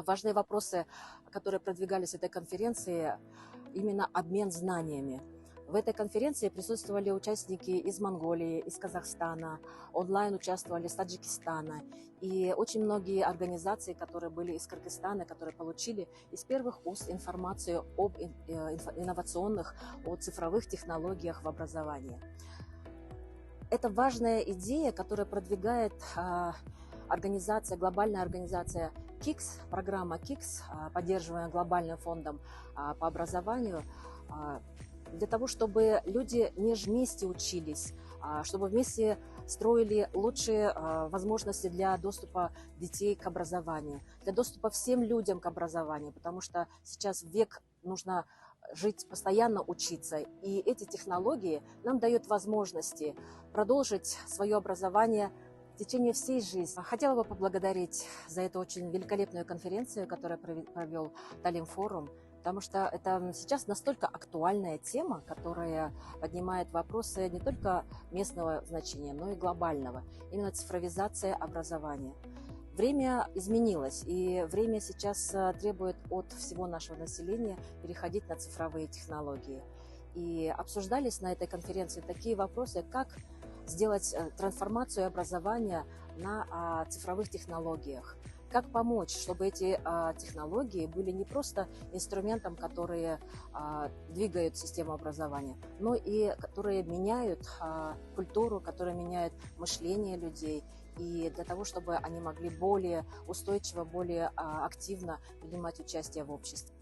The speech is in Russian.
Важные вопросы, которые продвигались в этой конференции, именно обмен знаниями. В этой конференции присутствовали участники из Монголии, из Казахстана, онлайн участвовали из Таджикистана. И очень многие организации, которые были из Кыргызстана, которые получили из первых уст информацию об инновационных, о цифровых технологиях в образовании. Это важная идея, которая продвигает организация, глобальная организация КИКС, программа КИКС, поддерживаемая Глобальным фондом по образованию, для того, чтобы люди не вместе учились, чтобы вместе строили лучшие возможности для доступа детей к образованию, для доступа всем людям к образованию, потому что сейчас век нужно жить, постоянно учиться, и эти технологии нам дают возможности продолжить свое образование в течение всей жизни. Хотела бы поблагодарить за эту очень великолепную конференцию, которую провел Таллин форум, потому что это сейчас настолько актуальная тема, которая поднимает вопросы не только местного значения, но и глобального. Именно цифровизация образования. Время изменилось, и время сейчас требует от всего нашего населения переходить на цифровые технологии. И обсуждались на этой конференции такие вопросы, как сделать трансформацию образования на цифровых технологиях. Как помочь, чтобы эти технологии были не просто инструментом, которые двигают систему образования, но и которые меняют культуру, которые меняют мышление людей, и для того, чтобы они могли более устойчиво, более активно принимать участие в обществе.